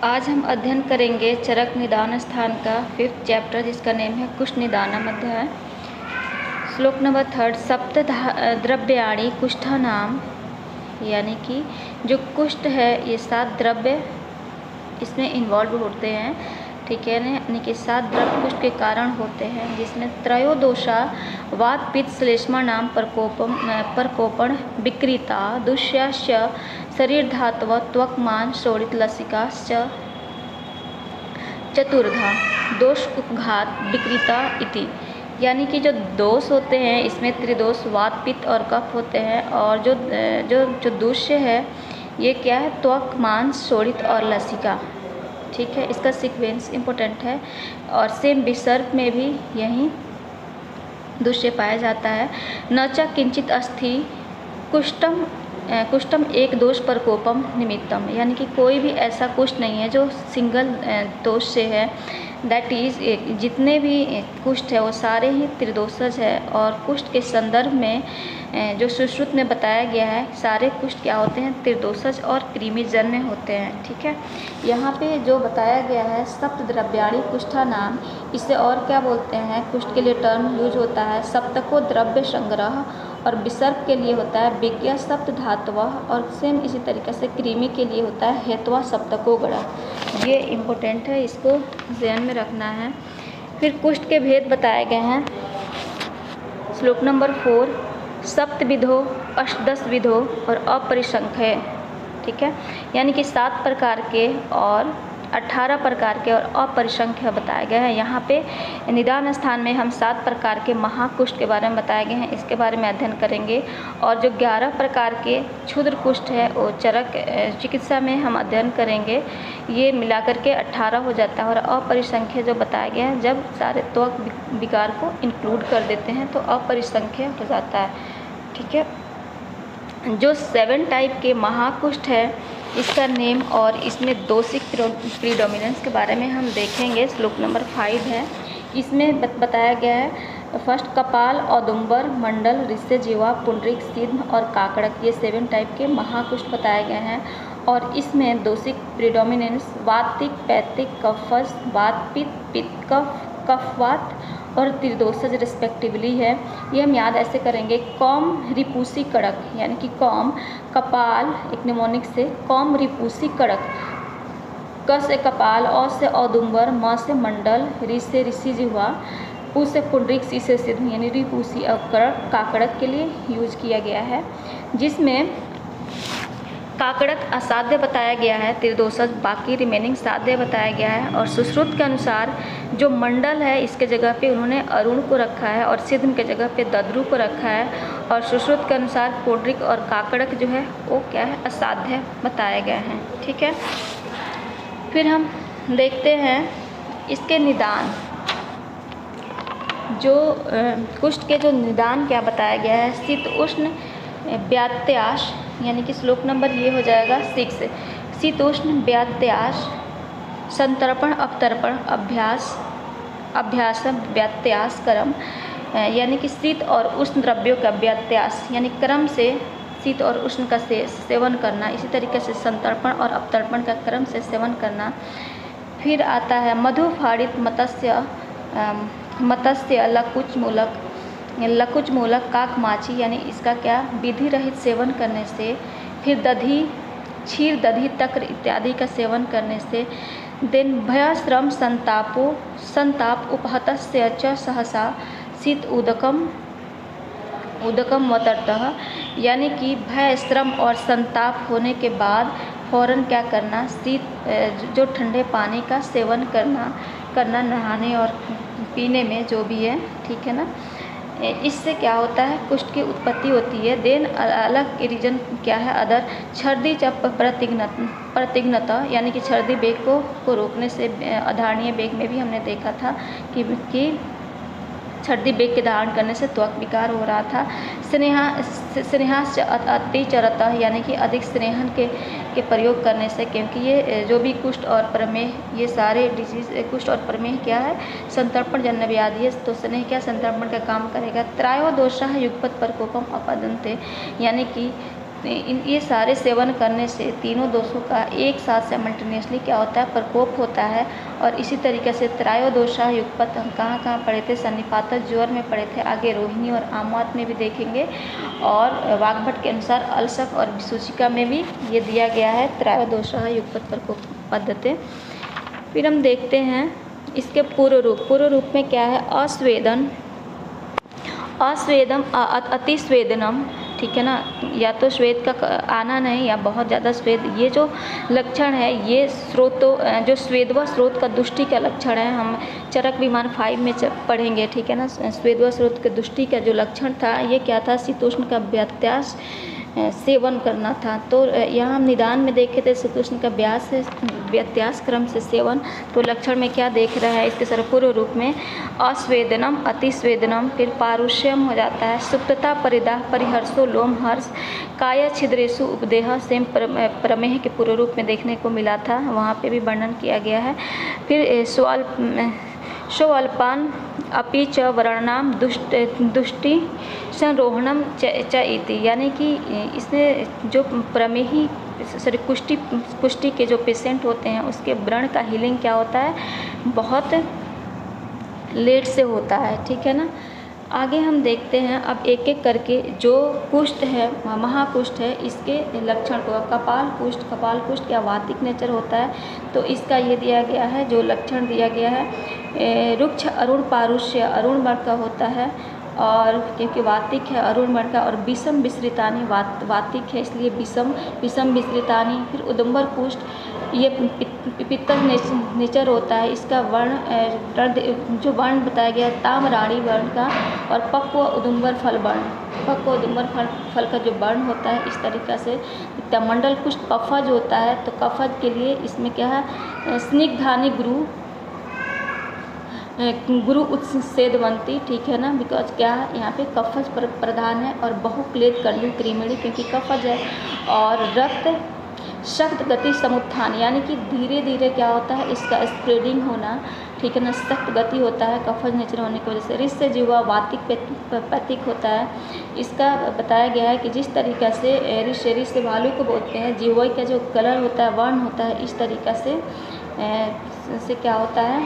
आज हम अध्ययन करेंगे चरक निदान स्थान का 5th चैप्टर, जिसका नेम है कुष्ठ निदानम अध्याय। श्लोक नंबर 3। सप्त द्रव्याणि कुष्ठानाम, यानी कि जो कुष्ठ है ये 7 द्रव्य इसमें इन्वॉल्व होते हैं, ठीक है ना। यानी कि 7 द्रव्य कुष्ठ के कारण होते हैं, जिसमें त्रयोदोषा वात पित्त श्लेष्मा नाम प्रकोपण विकृता दुष्याश्च शरीर धातव त्वक मान शोणित लसिकाश्च चतुर्धा दोष उपघात विकृता इति। यानी कि जो दोष होते हैं इसमें त्रिदोष वात पित्त और कफ होते हैं, और जो दूष्य है ये क्या है, त्वक मांस शोणित और लसिका, ठीक है। इसका सीक्वेंस इम्पोर्टेंट है। और सेम विसर्ग में भी यही दूष्य पाया जाता है। न च किंचित अस्थि कुष्ठम एक दोष प्रकोपम निमित्तम, यानी कि कोई भी ऐसा कुष्ठ नहीं है जो सिंगल दोष से है। दैट इज़ जितने भी कुष्ठ है वो सारे ही त्रिदोषज है। और कुष्ठ के संदर्भ में जो सुश्रुत में बताया गया है, सारे कुष्ठ क्या होते हैं, त्रिदोषज और कृमिजन्य होते हैं, ठीक है। यहाँ पे जो बताया गया है सप्त द्रव्याणि कुष्ठा नाम, इसे और क्या बोलते हैं, कुष्ठ के लिए टर्म यूज होता है सप्तको द्रव्य संग्रह, और विसर्ग के लिए होता है विज्ञा सप्त धातव, और सेम इसी तरीके से कृमि के लिए होता है हेत्वा सप्तको गणा। ये इम्पोर्टेंट है, इसको ध्यान में रखना है। फिर कुष्ठ के भेद बताए गए हैं। श्लोक नंबर 4। सप्तविधो अष्टदश विधो और अपरिसंख्य, ठीक है। यानी कि 7 प्रकार के और 18 प्रकार के और अपरिसंख्य बताए गए हैं। यहाँ पे निदान स्थान में हम 7 प्रकार के महाकुष्ठ के बारे में बताए गए हैं, इसके बारे में अध्ययन करेंगे। और जो 11 प्रकार के क्षुद्र कुष्ठ है वो चरक चिकित्सा में हम अध्ययन करेंगे। ये मिलाकर के 18 हो जाता है। और अपरिसंख्य जो बताया गया है, जब सारे त्वक विकार को इंक्लूड कर देते हैं तो अपरिसंख्य हो जाता है, ठीक है। जो 7 टाइप के महाकुष्ठ है इसका नेम और इसमें दोषिक प्रीडोमिनेंस के बारे में हम देखेंगे। श्लोक नंबर 5 है, इसमें बताया गया है फर्स्ट कपाल, औदुंबर, मंडल, रिश्ते, जीवा, पुंडरीक, सिद्ध और काकड़क, ये 7 टाइप के महाकुष्ठ बताए गए हैं। और इसमें दोषिक प्रीडोमिनेंस वातिक, पैतिक, कफज, वात पित्त कफ, कफवात और त्रिदोषज रिस्पेक्टिवली है। ये हम याद ऐसे करेंगे। कौम रिपूसी कड़क, यानी कि कौम कपाल एक निमोनिक से कौम रिपूसी कड़क, क से कपाल, औ से औदुंबर, म से मंडल, रि से ऋषि जिह्वा, पु से पुंडरीक, सी से सिद्ध, यानी रिपूसी और कड़क काकड़क के लिए यूज किया गया है। जिसमें काकड़क असाध्य बताया गया है, त्रिदोषज बाकी रिमेनिंग साध्य बताया गया है। और सुश्रुत के अनुसार जो मंडल है इसके जगह पे उन्होंने अरुण को रखा है, और सिद्ध के जगह पे दद्रु को रखा है। और सुश्रुत के अनुसार पुंडरीक और काकड़क जो है वो क्या है, असाध्य बताए गए हैं, ठीक है। फिर हम देखते हैं इसके निदान। जो कुष्ठ के जो निदान क्या बताया गया है, शीत उष्ण व्यात्याश, यानी कि श्लोक नंबर ये हो जाएगा 6। शीतोष्ण व्यात्यास, संतर्पण अवतर्पण अभ्यास व्यात्यास क्रम, यानी कि शीत और उष्ण द्रव्यों का व्यात्यास यानी क्रम से शीत और उष्ण का सेवन करना, इसी तरीके से संतर्पण और अवतर्पण का क्रम से सेवन करना। फिर आता है मधुफाड़ित मत्स्य लकुच मूलक काक माछी, यानी इसका क्या विधि रहित सेवन करने से। फिर दधी, क्षीर, दधी, तक्र इत्यादि का सेवन करने से। देन भयश्रम संताप उपहतस्य च सहसा शीत उदकम वतर्तः, यानी कि भय, श्रम और संताप होने के बाद फौरन क्या करना, शीत जो ठंडे पानी का सेवन करना नहाने और पीने में जो भी है, ठीक है ना। इससे क्या होता है, कुष्ठ की उत्पत्ति होती है। देन अलग रीजन क्या है, अदर छर्दी चप प्रतिघ्नता, यानी कि छर्दी बेग को रोकने से अधारणीय बेग में भी हमने देखा था कि छर्दी बेग के धारण करने से त्वक विकार हो रहा था। स्नेहाश्च अतिचरता, यानी कि अधिक स्नेहन के प्रयोग करने से, क्योंकि ये जो भी कुष्ठ और प्रमेह ये सारे डिजीज, कुष्ठ और प्रमेह क्या है, संतर्पण जन्य व्याधि है, तो स्नेह क्या संतर्पण का काम करेगा। त्रायोदोषः युगपत प्रकोपम अपदन्ते, यानी कि ये सारे सेवन करने से तीनों दोषों का एक साथ साइमल्टेनियसली क्या होता है, प्रकोप होता है। और इसी तरीके से त्रयोदोषा युगपत हम कहाँ पढ़े थे, सन्निपातः ज्वर में पढ़े थे, आगे रोहिणी और आमवात में भी देखेंगे, और वाग्भट के अनुसार अलसक और विसूचिका में भी ये दिया गया है त्रयोदोषा युगपत प्रकोप पद्धति। फिर हम देखते हैं इसके पूर्व रूप में क्या है, अस्वेदन, अस्वेदम, अतिस्वेदनम, ठीक है ना, या तो स्वेद का आना नहीं या बहुत ज़्यादा स्वेद, ये जो लक्षण है ये स्रोतों जो स्वेदवा स्रोत का दुष्टि का लक्षण है। हम चरक विमान 5 में पढ़ेंगे, ठीक है ना। स्वेदवा स्रोत के दुष्टि का जो लक्षण था ये क्या था, शीतोष्ण का व्यत्यास सेवन करना था। तो यहाँ हम निदान में देखे थे शीतोष्ण का व्यत्यास क्रम से सेवन, तो लक्षण में क्या देख रहा है इसके सर्वपूर्व रूप में, अस्वेदनम, अतिस्वेदनम, फिर पारुष्यम हो जाता है, सुप्तता परिदाह, परिहर्षो लोम हर्ष, काय छिद्रेशु उपदेह, सेम प्रमेह के पूर्व रूप में देखने को मिला था, वहाँ पे भी वर्णन किया गया है। फिर स्वल्पान अपि च वर्णाम दुष्टि संरोहणम च इति, यानी कि इसमें जो प्रमेही सॉरी कुष्ठी के जो पेशेंट होते हैं उसके व्रण का हीलिंग क्या होता है, बहुत लेट से होता है, ठीक है ना। आगे हम देखते हैं अब एक एक करके जो कुष्ठ है, महाकुष्ठ है, इसके लक्षण को। कपाल कुष्ठ क्या वातिक नेचर होता है, तो इसका ये दिया गया है, जो लक्षण दिया गया है, रुक्ष अरुण पारुष्य, अरुण वर्ण का होता है, और क्योंकि वातिक है अरुण वर्ण का, और विषम विसृतानी वातिक है इसलिए विषम विसृतानी। फिर उदुम्बर कुष्ठ, ये पित्तल नेचर होता है, इसका वर्ण जो वर्ण बताया गया है ताम्राणी वर्ण का, और पक्व उदुम्बर फल वर्ण, पक्व उदुम्बर फल का जो वर्ण होता है इस तरीक़ा से। मंडल कुष्ठ कफज होता है, तो कफज के लिए इसमें क्या है, स्निग्धानी गुरु उत्सेदवंती, ठीक है ना, बिकॉज क्या है यहाँ पे कफज प्रधान है, और बहुक्लेद कंडू क्रीमिणी क्योंकि कफज है। और रक्त सख्त गति समुत्थान, यानी कि धीरे धीरे क्या होता है इसका स्प्रेडिंग होना, ठीक है ना, सख्त गति होता है कफज नेचर होने की वजह से। रिस से जीवा वातिक प्रतीक होता है, इसका बताया गया है कि जिस तरीक़ा से रिस से भालू को बोलते हैं, जीवा का जो कलर होता है वर्ण होता है, इस तरीक़ा से क्या होता है,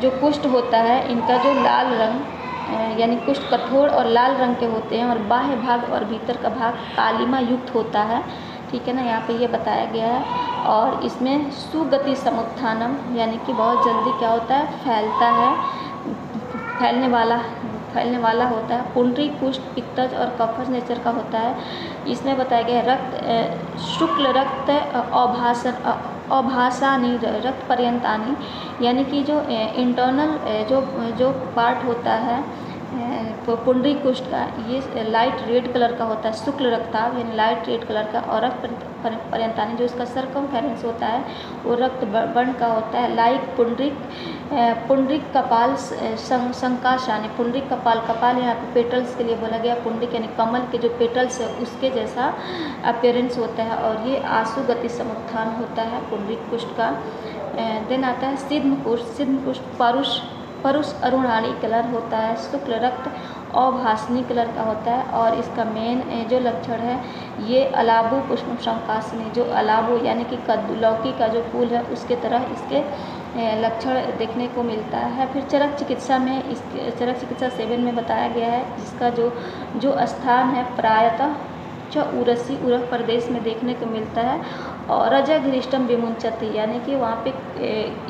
जो कुष्ठ होता है इनका जो लाल रंग, यानी कुष्ठ कठोर और लाल रंग के होते हैं, और बाह्य भाग और भीतर का भाग कालिमा युक्त होता है, ठीक है ना, यहाँ पे ये बताया गया है। और इसमें सुगति समुत्थानम, यानी कि बहुत जल्दी क्या होता है, फैलता है, फैलने वाला होता है। पुंडरी कुष्ठ पित्तज और कफज नेचर का होता है, इसमें बताया गया रक्त शुक्ल रक्त अभासानी रक्त पर्यंतानी, यानी कि जो इंटरनल जो पार्ट होता है पुंडरी कुष्ठ का, ये लाइट रेड कलर का होता है, शुक्ल रक्ताभ यानी लाइट रेड कलर का, और रक्त पर्यंतानी जो इसका सरकमफेरेंस होता है वो रक्त वर्ण का होता है। लाइक पुंडरिक कपाल संकाशानी, पुंडरिक कपाल यहाँ पे पेटल्स के लिए बोला गया, पुंडरिक यानी कमल के जो पेटल्स है उसके जैसा अपीयरेंस होता है, और ये आंसू गति समुत्थान होता है पुंडरिक कुष्ठ का। देन आता है सिद्ध कुष्ठ परुष अरुणाणी कलर होता है, शुक्ल रक्त अभासनी कलर का होता है, और इसका मेन जो लक्षण है ये अलाबु पुष्प संकासनी, जो अलाबु यानी कि कद्दू लौकी का जो फूल है उसके तरह इसके लक्षण देखने को मिलता है। फिर चरक चिकित्सा में चरक चिकित्सा 7 में बताया गया है, जिसका जो स्थान है प्रायतः उरसी उरक प्रदेश में देखने को मिलता है, और रजघृष्टम विमुंचति, यानी कि वहाँ पे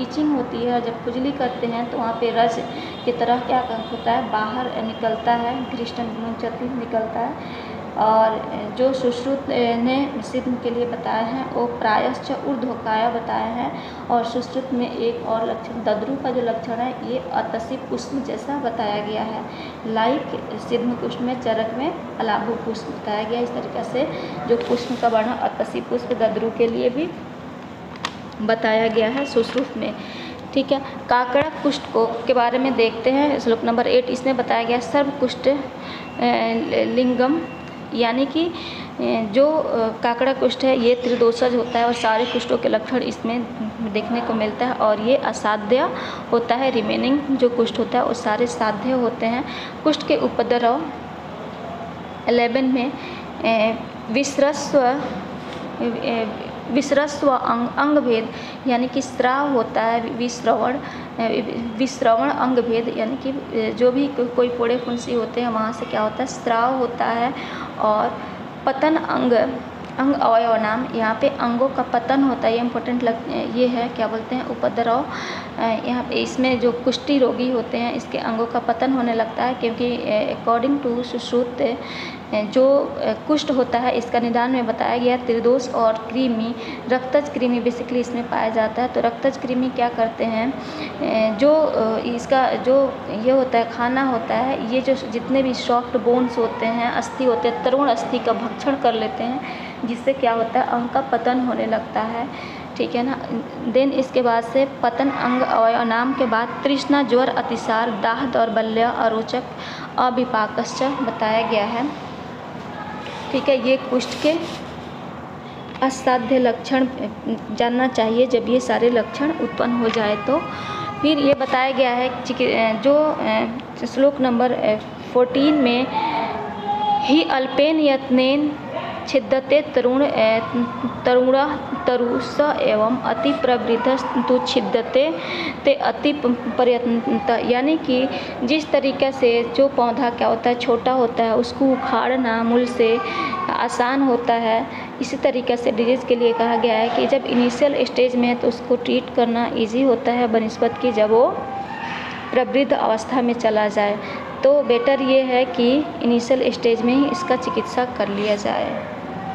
इचिंग होती है, जब खुजली करते हैं तो वहाँ पे रज की तरह क्या होता है बाहर निकलता है, घृष्टम विमुंचति निकलता है। और जो सुश्रुत ने सिद्ध के लिए बताया है वो प्रायश्च ऊर्ध्वकाय बताया है, और सुश्रुत में एक और लक्षण दद्रु का जो लक्षण है ये अतसी पुष्प जैसा बताया गया है, लाइक सिद्ध कुष्ठ में चरक में अलाबु पुष्प बताया गया। इस तरीके से जो पुष्प का वर्ण अतसी पुष्प दद्रु के लिए भी बताया गया है सुश्रुत में, ठीक है। काकड़ा कुष्ठ के बारे में देखते हैं, श्लोक नंबर 8, इसमें बताया गया सर्व कुष्ठ लिंगम, यानी कि जो काकड़ा कुष्ठ है ये त्रिदोषज होता है, और सारे कुष्ठों के लक्षण इसमें देखने को मिलता है, और ये असाध्य होता है। रिमेनिंग जो कुष्ठ होता है वो सारे साध्य होते हैं। कुष्ठ के उपद्रव 11 में विश्रस्व अंग भेद यानी कि स्राव होता है, विश्रवण अंग भेद यानी कि जो भी कोई फोड़े फुंसी होते हैं वहाँ से क्या होता है, स्राव होता है। और पतन अंग अवयव नाम, यहाँ पे अंगों का पतन होता है, ये इम्पोर्टेंट ये है, क्या बोलते हैं, उपद्रव। यहाँ पे इसमें जो कुष्ठी रोगी होते हैं इसके अंगों का पतन होने लगता है, क्योंकि अकॉर्डिंग टू सुश्रुत जो कुष्ठ होता है इसका निदान में बताया गया त्रिदोष और कृमि, रक्तज कृमि बेसिकली इसमें पाया जाता है। तो रक्तज कृमि क्या करते हैं, जो इसका जो ये होता है खाना होता है, ये जो जितने भी सॉफ्ट बोन्स होते हैं, अस्थि होते हैं, तरुण अस्थि का भक्षण कर लेते हैं, जिससे क्या होता है, अंग का पतन होने लगता है, ठीक है ना। देन इसके बाद से पतन अंग अवयव नाम के बाद तृष्णा, ज्वर, अतिसार, दाह, दौर्बल्य, अरोचक, अविपाकश्च बताया गया है, ठीक है। ये कुष्ठ के असाध्य लक्षण जानना चाहिए जब ये सारे लक्षण उत्पन्न हो जाए तो। फिर ये बताया गया है जो श्लोक नंबर 14 में ही अल्पेन यत्नेन छिद्यते तरुष एवं अति प्रवृद्धस्तु छिद्यते ते अति प्रयत्नता, यानी कि जिस तरीक़े से जो पौधा क्या होता है, छोटा होता है, उसको उखाड़ना मूल से आसान होता है, इसी तरीक़े से डिजीज़ के लिए कहा गया है कि जब इनिशियल स्टेज में है तो उसको ट्रीट करना इजी होता है बनिस्पत की जब वो प्रवृद्ध अवस्था में चला जाए, तो बेटर ये है कि इनिशियल स्टेज में ही इसका चिकित्सा कर लिया जाए।